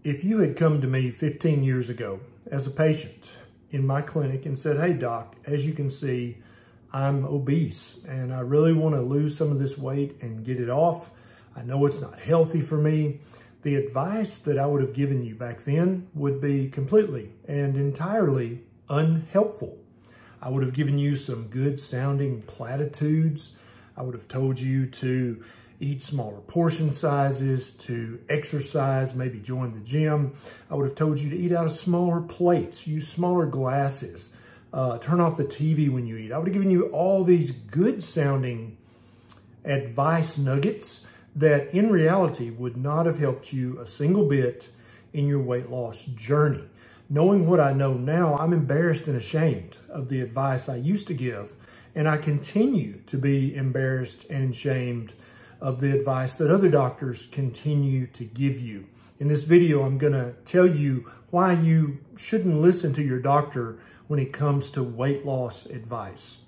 If you had come to me 15 years ago as a patient in my clinic and said, "Hey doc, as you can see, I'm obese and I really want to lose some of this weight and get it off. I know it's not healthy for me." The advice that I would have given you back then would be completely and entirely unhelpful. I would have given you some good sounding platitudes. I would have told you to eat smaller portion sizes, to exercise, maybe join the gym. I would have told you to eat out of smaller plates, use smaller glasses, turn off the TV when you eat. I would have given you all these good sounding advice nuggets that in reality would not have helped you a single bit in your weight loss journey. Knowing what I know now, I'm embarrassed and ashamed of the advice I used to give, and I continue to be embarrassed and ashamed of the advice that other doctors continue to give you. In this video, I'm gonna tell you why you shouldn't listen to your doctor when it comes to weight loss advice.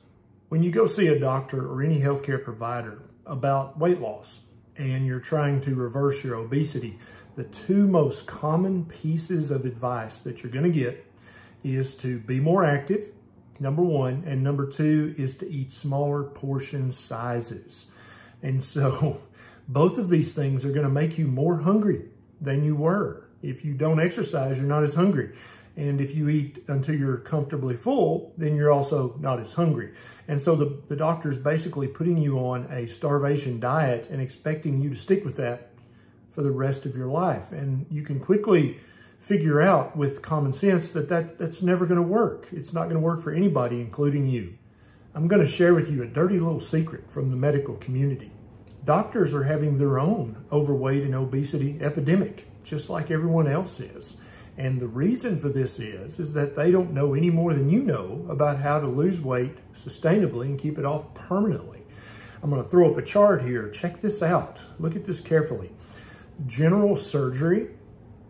When you go see a doctor or any healthcare provider about weight loss and you're trying to reverse your obesity, the two most common pieces of advice that you're gonna get is to be more active, number one, and number two is to eat smaller portion sizes. And so both of these things are gonna make you more hungry than you were. If you don't exercise, you're not as hungry. And if you eat until you're comfortably full, then you're also not as hungry. And so the doctor's basically putting you on a starvation diet and expecting you to stick with that for the rest of your life. And you can quickly figure out with common sense that that's never gonna work. It's not gonna work for anybody, including you. I'm gonna share with you a dirty little secret from the medical community. Doctors are having their own overweight and obesity epidemic, just like everyone else is. And the reason for this is that they don't know any more than you know about how to lose weight sustainably and keep it off permanently. I'm gonna throw up a chart here. Check this out. Look at this carefully. General surgery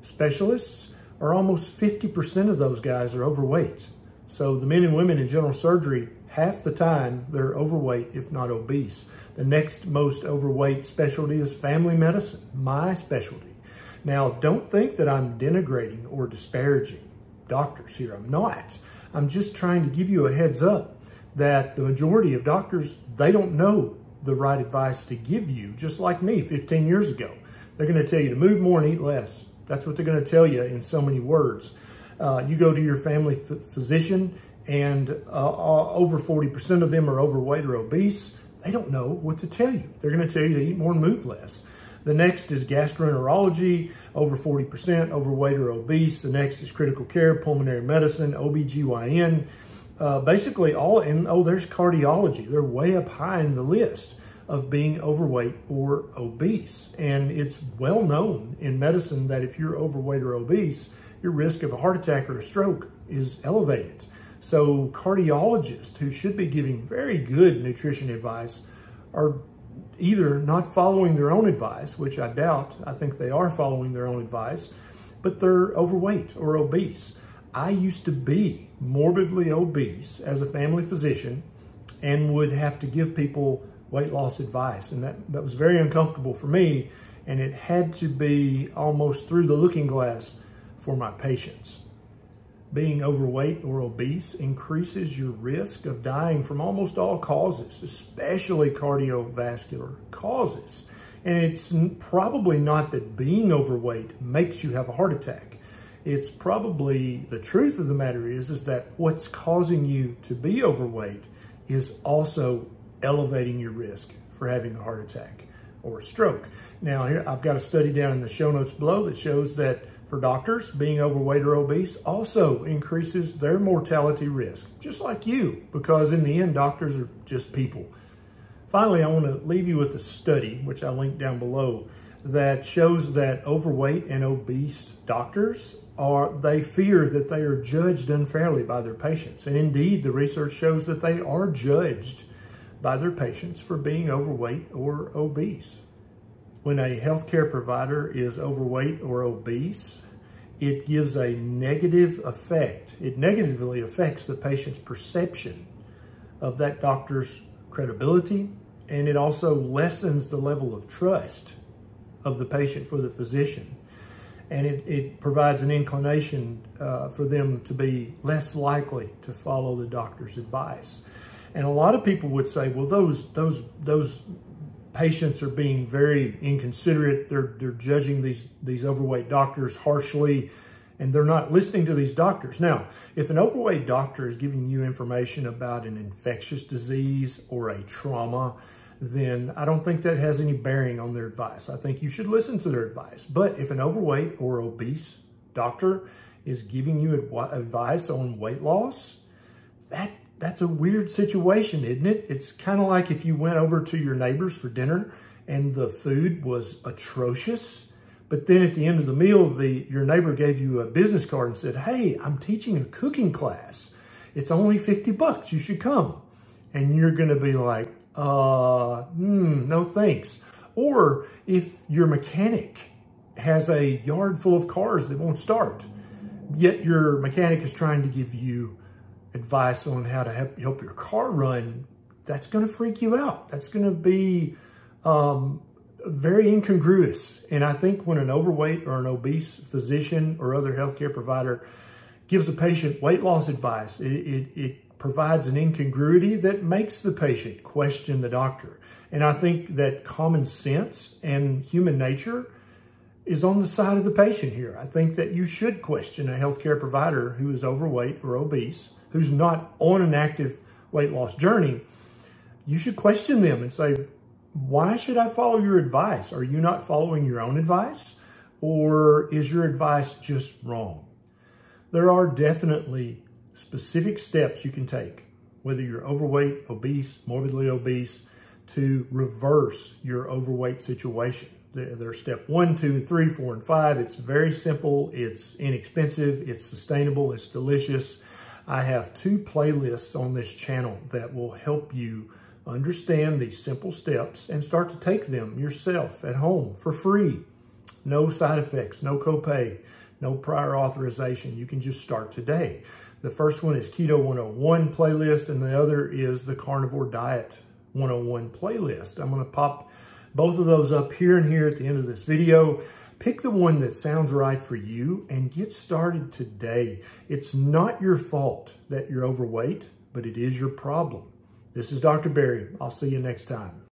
specialists are almost 50% of those guys are overweight. So the men and women in general surgery, half the time they're overweight, if not obese. The next most overweight specialty is family medicine, my specialty. Now, don't think that I'm denigrating or disparaging doctors here. I'm not. I'm just trying to give you a heads up that the majority of doctors, they don't know the right advice to give you, just like me 15 years ago. They're going to tell you to move more and eat less. That's what they're going to tell you in so many words. You go to your family physician and over 40% of them are overweight or obese. They don't know what to tell you. They're going to tell you to eat more and move less. The next is gastroenterology, over 40% overweight or obese. The next is critical care, pulmonary medicine, OBGYN, basically all, and there's cardiology. They're way up high in the list of being overweight or obese. And it's well known in medicine that if you're overweight or obese, your risk of a heart attack or a stroke is elevated. So cardiologists who should be giving very good nutrition advice are either not following their own advice, which I doubt. I think they are following their own advice, but they're overweight or obese. I used to be morbidly obese as a family physician and would have to give people weight loss advice. And that was very uncomfortable for me. And it had to be almost through the looking glass for my patients. Being overweight or obese increases your risk of dying from almost all causes, especially cardiovascular causes. And it's probably not that being overweight makes you have a heart attack. It's probably, the truth of the matter is that what's causing you to be overweight is also elevating your risk for having a heart attack or a stroke. Now here, I've got a study down in the show notes below that shows that for doctors, being overweight or obese also increases their mortality risk, just like you, because in the end, doctors are just people. Finally, I want to leave you with a study, which I linked down below, that shows that overweight and obese doctors they fear that they are judged unfairly by their patients. And indeed, the research shows that they are judged by their patients for being overweight or obese. When a healthcare provider is overweight or obese, it gives a negative effect. It negatively affects the patient's perception of that doctor's credibility, and it also lessens the level of trust of the patient for the physician. and it provides an inclination for them to be less likely to follow the doctor's advice. And a lot of people would say, well, those patients are being very inconsiderate. They're judging these overweight doctors harshly, and they're not listening to these doctors. Now, if an overweight doctor is giving you information about an infectious disease or a trauma, then I don't think that has any bearing on their advice. I think you should listen to their advice. But if an overweight or obese doctor is giving you advice on weight loss, that's a weird situation, isn't it? It's kind of like if you went over to your neighbors for dinner and the food was atrocious, but then at the end of the meal, your neighbor gave you a business card and said, hey, I'm teaching a cooking class. It's only $50. You should come. And you're going to be like, no thanks. Or if your mechanic has a yard full of cars that won't start, yet your mechanic is trying to give you advice on how to help your car run, that's going to freak you out. That's going to be very incongruous. And I think when an overweight or an obese physician or other healthcare provider gives a patient weight loss advice, it provides an incongruity that makes the patient question the doctor. And I think that common sense and human nature is on the side of the patient here. I think that you should question a healthcare provider who is overweight or obese, who's not on an active weight loss journey. You should question them and say, why should I follow your advice? Are you not following your own advice? Or is your advice just wrong? There are definitely specific steps you can take, whether you're overweight, obese, morbidly obese, to reverse your overweight situation. There's step 1, 2, 3, 4, and 5. It's very simple. It's inexpensive. It's sustainable. It's delicious. I have 2 playlists on this channel that will help you understand these simple steps and start to take them yourself at home for free. No side effects, no copay, no prior authorization. You can just start today. The first one is Keto 101 playlist, and the other is the Carnivore Diet 101 playlist. I'm going to pop both of those up here and here at the end of this video. Pick the one that sounds right for you and get started today. It's not your fault that you're overweight, but it is your problem. This is Dr. Barry. I'll see you next time.